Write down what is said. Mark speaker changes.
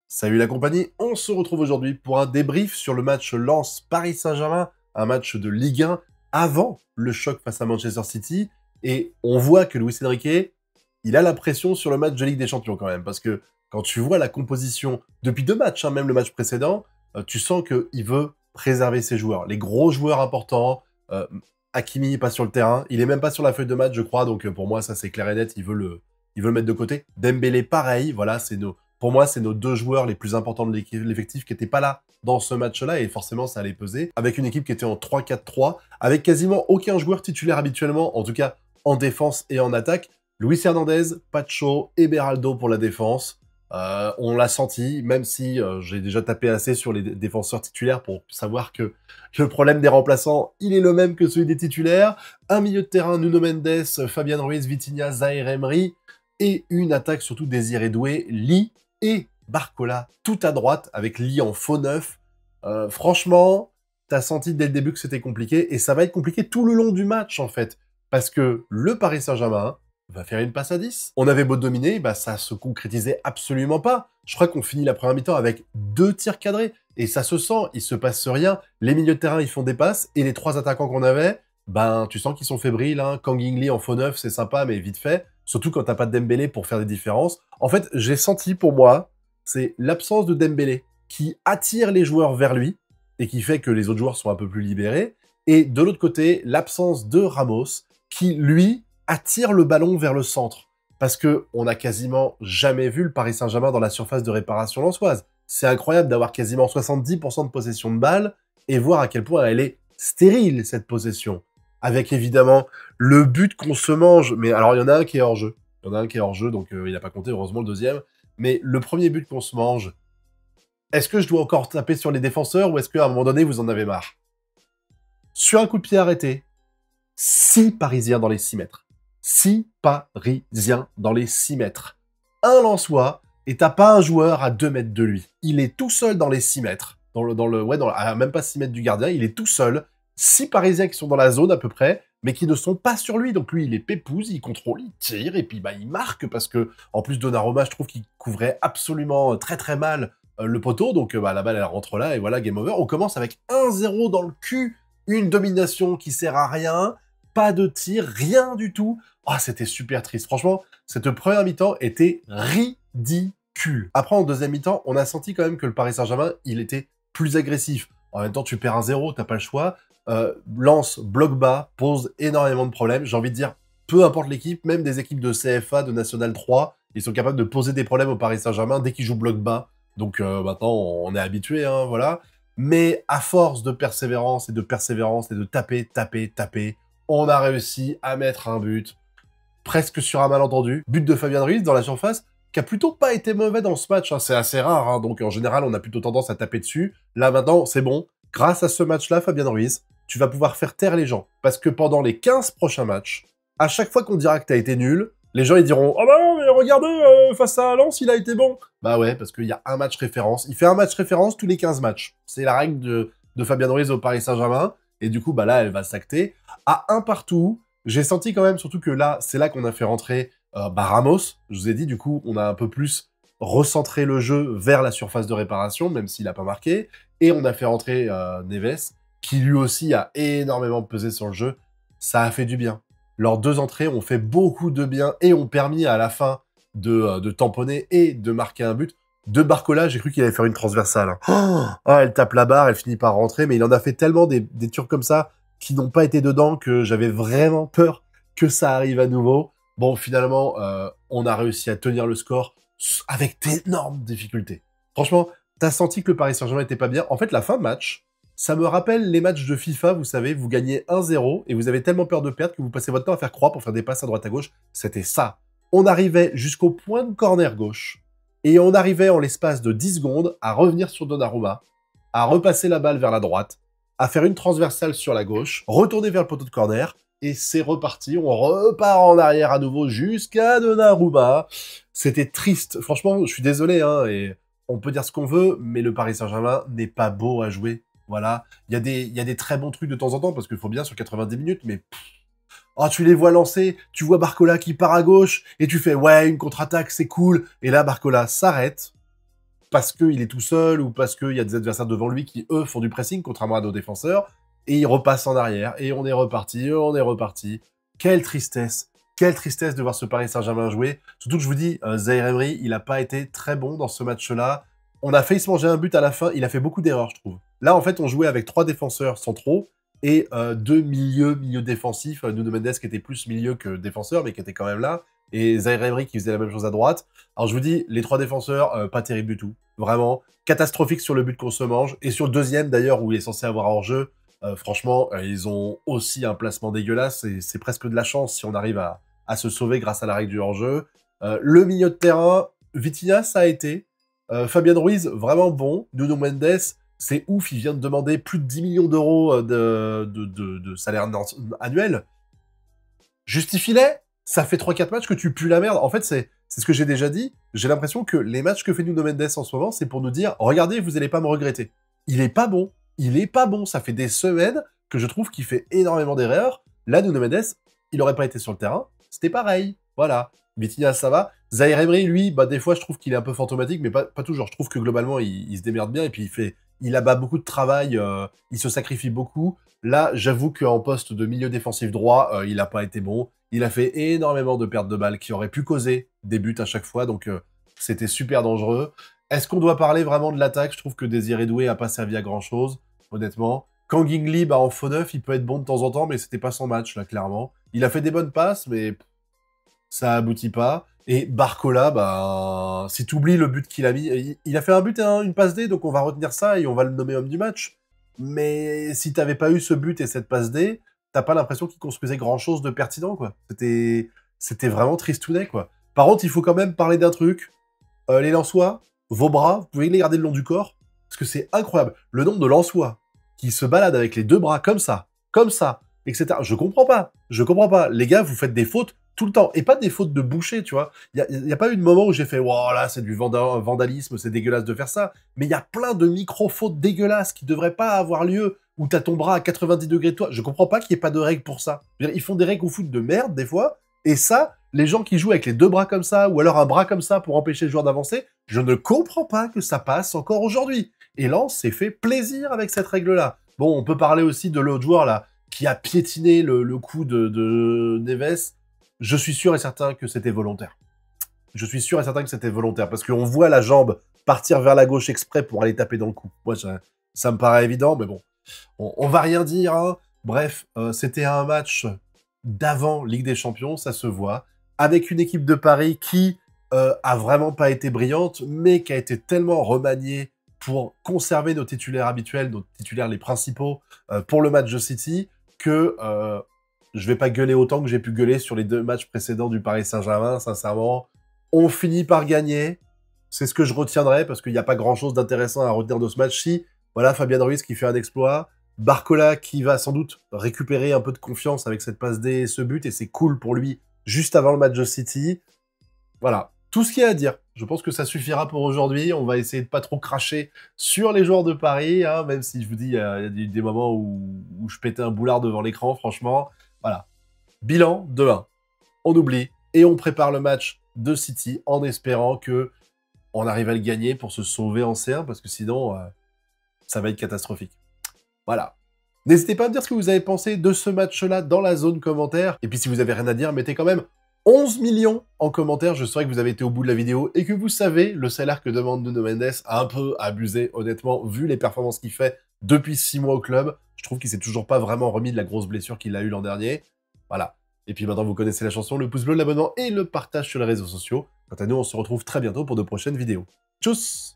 Speaker 1: Salut la compagnie, on se retrouve aujourd'hui pour un débrief sur le match Lens-Paris Saint-Germain, un match de Ligue 1 avant le choc face à Manchester City. Et on voit que Luis Enrique, il a la pression sur le match de Ligue des Champions quand même, parce que quand tu vois la composition depuis deux matchs, même le match précédent, tu sens qu'il veut préserver ses joueurs, les gros joueurs importants. Hakimi n'est pas sur le terrain, il est même pas sur la feuille de match, je crois, donc pour moi ça c'est clair et net, il veut le mettre de côté. Dembélé pareil, voilà, pour moi, c'est nos deux joueurs les plus importants de l'effectif qui n'étaient pas là dans ce match-là, et forcément, ça allait peser. Avec une équipe qui était en 3-4-3, avec quasiment aucun joueur titulaire habituellement, en tout cas en défense et en attaque. Luis Hernandez, Pacho et Beraldo pour la défense. On l'a senti, même si j'ai déjà tapé assez sur les défenseurs titulaires pour savoir que le problème des remplaçants, il est le même que celui des titulaires. Un milieu de terrain, Nuno Mendes, Fabian Ruiz, Vitinha, Zaïre Emery, et une attaque surtout Désiré Doué, Lee et Barcola tout à droite, avec Lee en faux neuf. Franchement, t'as senti dès le début que c'était compliqué, et ça va être compliqué tout le long du match, en fait, parce que le Paris Saint-Germain va faire une passe à 10. On avait beau dominer, bah ça se concrétisait absolument pas. Je crois qu'on finit la première mi-temps avec 2 tirs cadrés, et ça se sent, il se passe rien. Les milieux de terrain, ils font des passes, et les 3 attaquants qu'on avait, ben, tu sens qu'ils sont fébriles, hein. Kang In Lee en faux neuf, c'est sympa, mais vite fait. Surtout quand t'as pas de Dembélé pour faire des différences. En fait, j'ai senti pour moi, c'est l'absence de Dembélé qui attire les joueurs vers lui et qui fait que les autres joueurs sont un peu plus libérés. Et de l'autre côté, l'absence de Ramos qui, lui, attire le ballon vers le centre. Parce que on n'a quasiment jamais vu le Paris Saint-Germain dans la surface de réparation lensoise. C'est incroyable d'avoir quasiment 70% de possession de balle et voir à quel point elle est stérile, cette possession. Avec évidemment le but qu'on se mange, mais alors il y en a un qui est hors jeu. Il y en a un qui est hors jeu, donc il n'a pas compté, heureusement le deuxième. Mais le premier but qu'on se mange, est-ce que je dois encore taper sur les défenseurs ou est-ce qu'à un moment donné vous en avez marre? Sur un coup de pied arrêté, 6 Parisiens dans les 6 mètres. 6 Parisiens dans les 6 mètres. Un Lensois, et t'as pas un joueur à 2 mètres de lui. Il est tout seul dans les 6 mètres. Même pas 6 mètres du gardien, il est tout seul. 6 Parisiens qui sont dans la zone à peu près, mais qui ne sont pas sur lui. Donc lui, il est pépouze, il contrôle, il tire, et puis bah il marque, parce que, en plus, Donnarumma, je trouve qu'il couvrait absolument très très mal le poteau. Donc la balle, elle rentre là, et voilà, game over. On commence avec 1-0 dans le cul, une domination qui sert à rien, pas de tir, rien du tout. Ah, c'était super triste. Franchement, cette première mi-temps était ridicule. Après, en deuxième mi-temps, on a senti quand même que le Paris Saint-Germain, il était plus agressif. En même temps, tu perds 1-0, t'as pas le choix. Lance, bloc bas, pose énormément de problèmes. J'ai envie de dire, peu importe l'équipe, même des équipes de CFA, de National 3, ils sont capables de poser des problèmes au Paris Saint-Germain dès qu'ils jouent bloc bas. Donc maintenant, on est habitué, hein, voilà. Mais à force de persévérance et de taper, on a réussi à mettre un but, presque sur un malentendu. But de Fabian Ruiz dans la surface, qui a plutôt pas été mauvais dans ce match, hein. C'est assez rare, hein. Donc en général, on a plutôt tendance à taper dessus. Là maintenant, c'est bon. Grâce à ce match-là, Fabian Ruiz, tu vas pouvoir faire taire les gens. Parce que pendant les 15 prochains matchs, à chaque fois qu'on dira que t'as été nul, les gens ils diront « Oh bah non, mais regardez, face à Lens, il a été bon !» Bah ouais, parce qu'il y a un match référence. Il fait un match référence tous les 15 matchs. C'est la règle de Fabian Ruiz au Paris Saint-Germain. Et du coup, bah là, elle va s'acter. À un partout, j'ai senti quand même, surtout que là, c'est là qu'on a fait rentrer Ramos. Je vous ai dit, du coup, on a un peu plus recentré le jeu vers la surface de réparation, même s'il n'a pas marqué. Et on a fait rentrer Neves, qui lui aussi a énormément pesé sur le jeu. Ça a fait du bien. Leurs 2 entrées ont fait beaucoup de bien et ont permis à la fin de tamponner et de marquer un but. De Barcola, j'ai cru qu'il allait faire une transversale. Elle tape la barre, elle finit par rentrer, mais il en a fait tellement des tirs comme ça qui n'ont pas été dedans que j'avais vraiment peur que ça arrive à nouveau. Bon, finalement, on a réussi à tenir le score avec d'énormes difficultés. Franchement, t'as senti que le Paris Saint-Germain était pas bien. En fait, la fin de match, ça me rappelle les matchs de FIFA, vous savez, vous gagnez 1-0 et vous avez tellement peur de perdre que vous passez votre temps à faire croix pour faire des passes à droite à gauche. C'était ça. On arrivait jusqu'au point de corner gauche et on arrivait en l'espace de 10 secondes à revenir sur Donnarumma, à repasser la balle vers la droite, à faire une transversale sur la gauche, retourner vers le poteau de corner, et c'est reparti. On repart en arrière à nouveau jusqu'à Donnarumma. C'était triste. Franchement, je suis désolé, hein, et on peut dire ce qu'on veut, mais le Paris Saint-Germain n'est pas beau à jouer. Voilà. Il y a des très bons trucs de temps en temps, parce qu'il faut bien sur 90 minutes, mais... Oh, tu les vois lancer, tu vois Barcola qui part à gauche, et tu fais « Ouais, une contre-attaque, c'est cool !» Et là, Barcola s'arrête, parce qu'il est tout seul ou parce qu'il y a des adversaires devant lui qui, eux, font du pressing, contrairement à nos défenseurs, et il repasse en arrière, et on est reparti, on est reparti. Quelle tristesse de voir ce Paris Saint-Germain jouer. Surtout que je vous dis, Zaïre Emery, il n'a pas été très bon dans ce match-là. On a failli se manger un but à la fin, il a fait beaucoup d'erreurs, je trouve. Là, en fait, on jouait avec 3 défenseurs centraux, et 2 milieux défensifs, Nuno Mendes qui était plus milieu que défenseur, mais qui était quand même là, et Zaïre Emery qui faisait la même chose à droite. Alors je vous dis, les 3 défenseurs, pas terrible du tout. Vraiment, catastrophique sur le but qu'on se mange, et sur le deuxième d'ailleurs, où il est censé avoir hors-jeu, franchement, ils ont aussi un placement dégueulasse, et c'est presque de la chance si on arrive à se sauver grâce à la règle du hors-jeu. Le milieu de terrain, Vitinha, ça a été. Fabien Ruiz, vraiment bon. Nuno Mendes, c'est ouf, il vient de demander plus de 10 millions d'euros de salaire annuel. Justifie-les. Ça fait 3-4 matchs que tu pues la merde. En fait, c'est ce que j'ai déjà dit. J'ai l'impression que les matchs que fait Nuno Mendes en ce moment, c'est pour nous dire « Regardez, vous allez pas me regretter. » Il est pas bon. Il est pas bon. Ça fait des semaines que je trouve qu'il fait énormément d'erreurs. Là, Nuno Mendes, il aurait pas été sur le terrain. C'était pareil. Voilà. Vitinha, ça va. Zaïre Emery, lui, bah, des fois, je trouve qu'il est un peu fantomatique, mais pas toujours. Je trouve que globalement, il se démerde bien et puis il abat beaucoup de travail, il se sacrifie beaucoup. Là, j'avoue qu'en poste de milieu défensif droit, il n'a pas été bon. Il a fait énormément de pertes de balles qui auraient pu causer des buts à chaque fois, donc c'était super dangereux. Est-ce qu'on doit parler vraiment de l'attaque? Je trouve que Désiré Doué n'a pas servi à grand-chose, honnêtement. Kang In-lee, bah, en faux neuf, il peut être bon de temps en temps, mais c'était pas son match, là, clairement. Il a fait des bonnes passes, mais ça aboutit pas. Et Barcola, bah, si tu oublies le but qu'il a mis, il a fait un but et une passe D, donc on va retenir ça et on va le nommer homme du match. Mais si t'avais pas eu ce but et cette passe D, t'as pas l'impression qu'il construisait grand-chose de pertinent, quoi. C'était vraiment tristounet, quoi. Par contre, il faut quand même parler d'un truc. Les Lensois, vos bras, vous pouvez les garder le long du corps, parce que c'est incroyable. Le nombre de Lensois qui se baladent avec les 2 bras comme ça, etc. Je comprends pas. Les gars, vous faites des fautes tout le temps. Et pas des fautes de boucher, tu vois. Il y a pas eu de moment où j'ai fait « Wow, là, c'est du vandalisme, c'est dégueulasse de faire ça. » Mais il y a plein de micro-fautes dégueulasses qui devraient pas avoir lieu, où t'as ton bras à 90 degrés de toi. Je comprends pas qu'il y ait pas de règles pour ça. Je veux dire, ils font des règles au foot de merde, des fois, et ça, les gens qui jouent avec les 2 bras comme ça, ou alors un bras comme ça pour empêcher le joueur d'avancer, je ne comprends pas que ça passe encore aujourd'hui. Et Lens s'est fait plaisir avec cette règle-là. Bon, on peut parler aussi de l'autre joueur, là, qui a piétiné le coup de Neves. Je suis sûr et certain que c'était volontaire. Parce qu'on voit la jambe partir vers la gauche exprès pour aller taper dans le cou. Moi, ça me paraît évident, mais bon, on va rien dire, hein. Bref, c'était un match d'avant Ligue des Champions, ça se voit, avec une équipe de Paris qui a vraiment pas été brillante, mais qui a été tellement remaniée pour conserver nos titulaires habituels, nos titulaires les principaux, pour le match de City, que je vais pas gueuler autant que j'ai pu gueuler sur les 2 matchs précédents du Paris Saint-Germain, sincèrement. On finit par gagner, c'est ce que je retiendrai, parce qu'il n'y a pas grand-chose d'intéressant à retenir de ce match-ci. Voilà, Fabien Ruiz qui fait un exploit, Barcola qui va sans doute récupérer un peu de confiance avec cette passe D et ce but, et c'est cool pour lui, juste avant le match de City. Voilà, tout ce qu'il y a à dire. Je pense que ça suffira pour aujourd'hui. On va essayer de pas trop cracher sur les joueurs de Paris, hein, même si je vous dis, il y a des moments où je pétais un boulard devant l'écran, franchement. Voilà. Bilan 2-1. On oublie et on prépare le match de City en espérant que on arrive à le gagner pour se sauver en C1, parce que sinon, ça va être catastrophique. Voilà. N'hésitez pas à me dire ce que vous avez pensé de ce match-là dans la zone commentaire. Et puis si vous avez rien à dire, mettez quand même 11 millions en commentaire. Je saurais que vous avez été au bout de la vidéo et que vous savez le salaire que demande Nuno Mendes a un peu abusé, honnêtement, vu les performances qu'il fait depuis 6 mois au club. Je trouve qu'il s'est toujours pas vraiment remis de la grosse blessure qu'il a eue l'an dernier. Voilà. Et puis maintenant, vous connaissez la chanson, le pouce bleu, l'abonnement et le partage sur les réseaux sociaux. Quant à nous, on se retrouve très bientôt pour de prochaines vidéos. Tchuss!